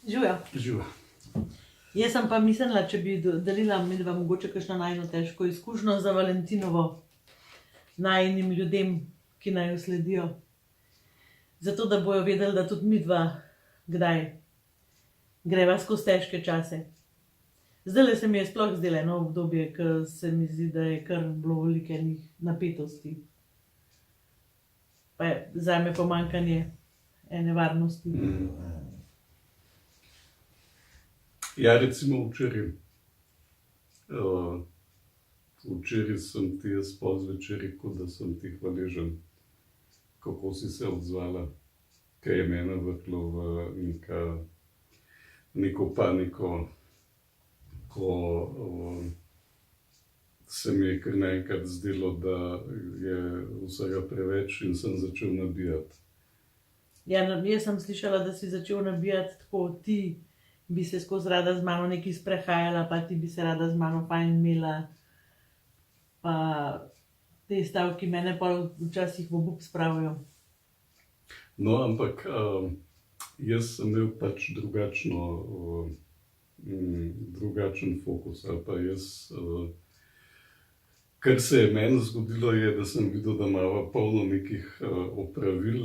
Živijo. Živa. Jaz sem pa mislila, če bi delila midva mogoče kakšno najino težko izkušnjo za Valentinovo najinim ljudem, ki naj jo sledijo. Zato, da bojo vedeli, da tudi midva kdaj greva skozi težke čase. Zdajle se mi je sploh zdelo eno obdobje, ko se mi zdi, da je kar bilo veliko enih napetosti. Pa je zame pomanjkanje ene varnosti. Ja, recimo včeraj. Včeraj sem ti jaz pozvečer rekel, da sem ti hvaležen, kako si se odzvala, kaj je mene vrtlo v neko paniko, ko se mi je kar naenkrat zdelo, da je vsega preveč in sem začel nabijati. Ja, jaz sem slišala, da si začel nabijati tako, ti bi se skozi rada z mano nekaj sprehajala, pa ti bi se rada z mano fajn imela. Pa te stavki mene pa včasih v obup spravijo. No, ampak jaz sem imel pač drugačen fokus, ali pa jaz, kar se je meni zgodilo, je, da sem videl, da imava polno nekih opravil,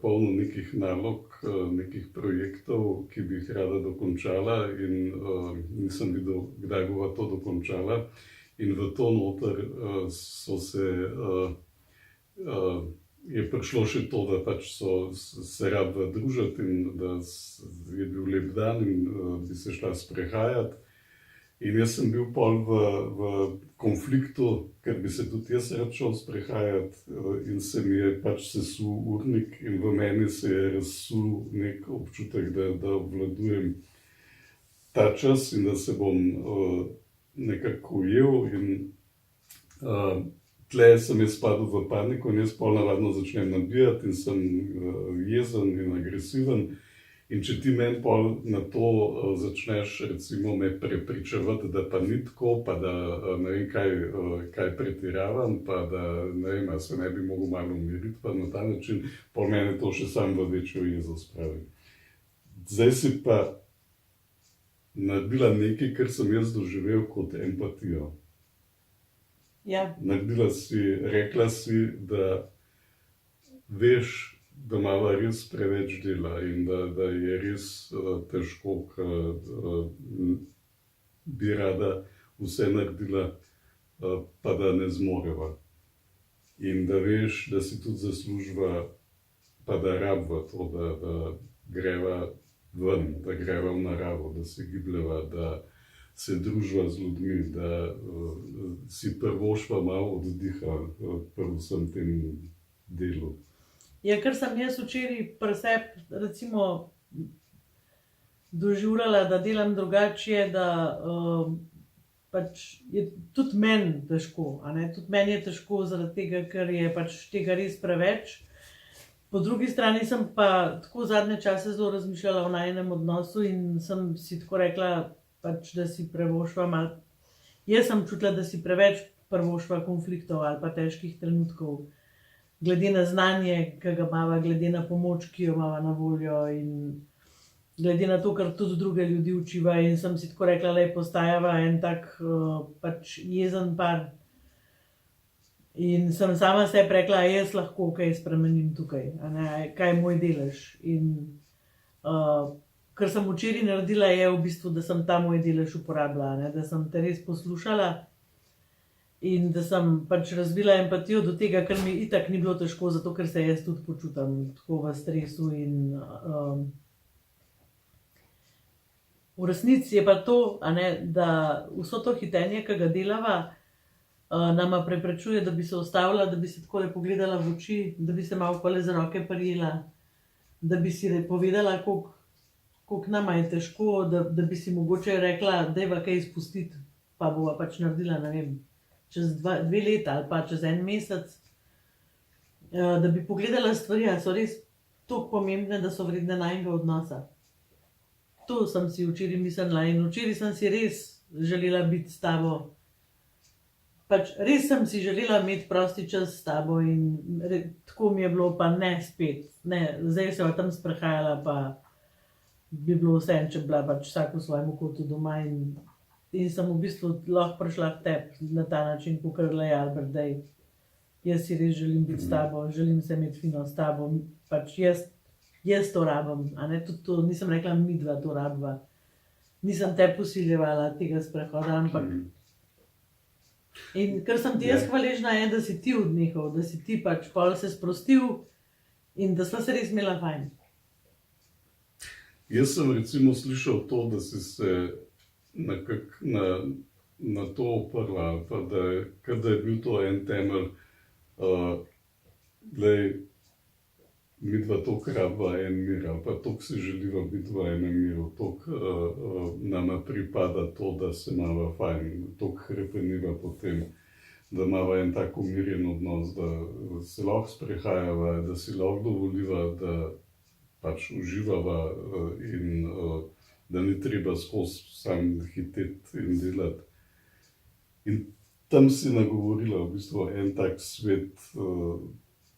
polno nekih nalog, nekih projektov, ki bi jih rada dokončala in nisem videl, kdaj bova to dokončala. In v to noter je prišlo še to, da pač se rabila družiti in da je bil lep dan in bi se šla sprehajati. In jaz sem bil pol v konfliktu, ker bi se tudi jaz rad šel sprehajati in se mi je pač sesul urnik in v meni se je razsul nek občutek, da obvladujem ta čas in da se bom nekako ujel in tle sem jaz spadal v paniko in jaz pol navadno začnem nabijati in sem jezen in agresiven. In če ti meni pol na to začneš recimo me prepričevati, da pa ni tako, pa da ne vem kaj pretiravam, pa da ne vem, se ne bi mogel malo umiriti, pa na ta način, pol mene to še sam v večjo jezo spravi. Zdaj si pa naredila nekaj, kar sem jaz doživel kot empatijo. Ja. Naredila si, rekla si, da veš, da imava res preveč dela in da je res težko, ker bi rada vse naredila, pa da ne zmoreva. In da veš, da si tudi zaslužila, pa da rabva to, da greva ven, da greva v naravo, da se gibljeva, da se družva z ljudmi, da si privoščiva malo oddiha pri vsem tem delu. Ja, ker sem jaz včeraj pri sebi recimo doživljala, da delam drugače, da pač je tudi meni težko, a ne? Tudi meni je težko zaradi tega, ker je pač tega res preveč. Po drugi strani sem pa tako zadnje čase zelo razmišljala o najinem odnosu in sem si tako rekla, pač, da si privoščiva malo. Jaz sem čutila, da si preveč privoščiva konfliktov ali pa težkih trenutkov. Glede na znanje, ki ga imava, glede na pomoč, ki jo imava na voljo in glede na to, kar tudi druge ljudi učiva in sem si tako rekla, da postajava en tak pač jezen par. In sem sama sebi rekla, jaz lahko kaj spremenim tukaj, a ne, kaj je moj delež. In kar sem včeraj naredila je v bistvu, da sem ta moj delež uporabila, ne, da sem te res poslušala. In da sem pač razvila empatijo do tega, ker mi itak ni bilo težko, zato ker se jaz tudi počutam tako v stresu in v resnici je pa to, a ne, da vso to hitenje, ki ga delava, nama preprečuje, da bi se ustavila, da bi se takole pogledala v oči, da bi se malo okoli za roke prijela, da bi si povedala, koliko nama je težko, da bi si mogoče rekla, dajva kaj izpustiti, pa bova pač naredila, ne vem, čez 2 leta ali pa čez 1 mesec, da bi pogledala stvari, a so res toliko pomembne, da so vredne najinega odnosa. To sem si včeraj mislila in včeraj sem si res želela biti s tabo. Pač res sem si želela imeti prosti čas s tabo in tako mi je bilo, pa ne spet, ne, zdaj se tam sprehajala, pa bi bilo vse, če bi bila pač vsak v svojem kotu doma in sem v bistvu lahko prišla k tebi na ta način, kot je Albert, da jaz si res želim biti s tabo, želim se imeti fino s tabo, pač jaz to rabim, a ne, tudi to, nisem rekla, mi dva to rabva. Nisem te posiljevala tega sprehoda, ampak in ker sem ti jaz hvaležna, je, da si ti odnehal, da si ti pač pol se sprostil in da sva se res imela fajn. Jaz sem recimo slišal to, da si se na to oprla, pa da je bil to en temelj, glej, midva toliko rabva en mir, ali pa toliko si želiva biti v enem miru, toliko nama pripada to, da se imava fajn, toliko hrepeniva potem, da imava en tak umirjen odnos, da se lahko sprehajava, da si lahko dovoliva, da pač uživava in da ni treba skozi sam hiteti in delati. In tam si nagovorila v bistvu en tak svet,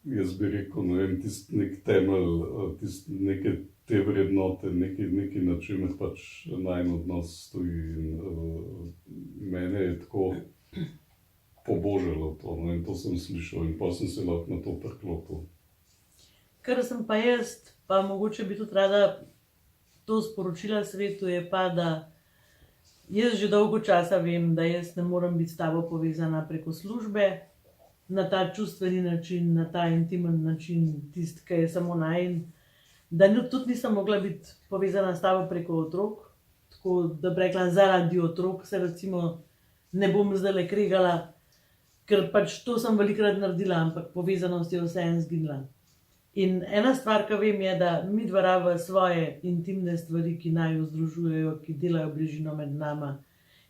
jaz bi rekel, ne vem, tisti nek temelj, tisti neke te vrednote, neki na čemer pač najin odnos stoji in mene je tako pobožalo to, no, in to sem slišal in pa sem se lahko na to priklopil. Kar sem pa jaz, pa mogoče bi tudi rada to sporočila svetu, je pa, da jaz že dolgo časa vem, da jaz ne morem biti s tabo povezana preko službe, na ta čustveni način, na ta intimen način, tisti, ki je samo najin, da tudi nisem mogla biti povezana s tabo preko otrok, tako da bi rekla, zaradi otrok se recimo ne bom zdajle kregala, ker pač to sem velikokrat naredila, ampak povezanost je vseeno zginila. In ena stvar, ki vem, je, da mi dva rabva svoje intimne stvari, ki naju združujejo, ki delajo bližino med nama.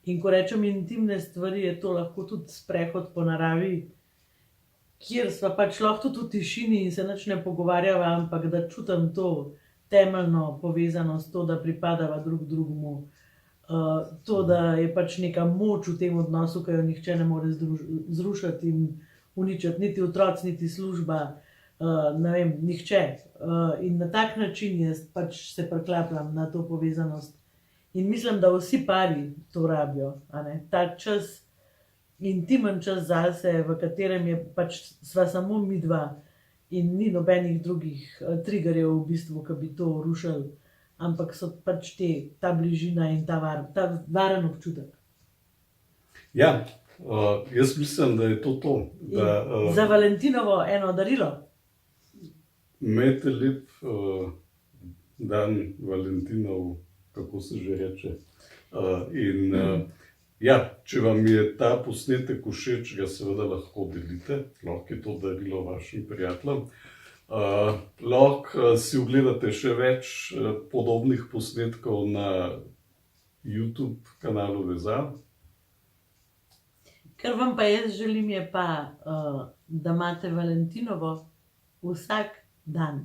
In ko rečem intimne stvari, je to lahko tudi sprehod po naravi, kjer sva pač lahko tudi v tišini in se nič ne pogovarjava, ampak da čutim to temeljno povezanost, to, da pripadava drug drugemu, to, da je pač neka moč v tem odnosu, ki jo nihče ne more zrušiti in uničiti, niti otroci, niti služba. Ne vem, nihče. In na tak način jaz pač se priklapljam na to povezanost. In mislim, da vsi pari to rabijo, a ne? Ta čas, intimen čas zase, v katerem je pač sva samo mi dva in ni nobenih drugih triggerjev v bistvu, ki bi to rušili, ampak so pač ta bližina in ta varen občutek. Ja, jaz mislim, da je to. Za Valentinovo eno darilo. Imejte lep dan Valentinov, kako se že reče. Ja, če vam je ta posnetek všeč, ga seveda lahko delite, lahko je to darilo vašim prijateljem. Lahko si ogledate še več podobnih posnetkov na YouTube kanalu Vezal. Kar vam pa jaz želim je pa, da imate Valentinovo vsak dan.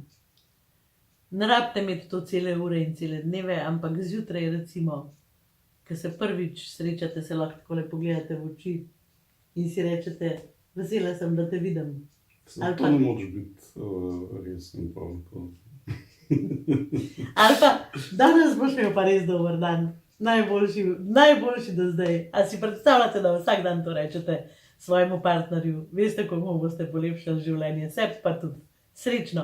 Ne rabite imeti to cele ure in cele dneve, ampak zjutraj recimo, ko se prvič srečate, se lahko takole pogledate v oči in si rečete, vesela sem, da te vidim. To ne moreš biti resen. Ali pa, danes boš imel pa res dober dan. Najboljši do zdaj. A si predstavljate, da vsak dan to rečete svojemu partnerju? Veste, komu boste polepšali življenje, sebi pa tudi. Srečno!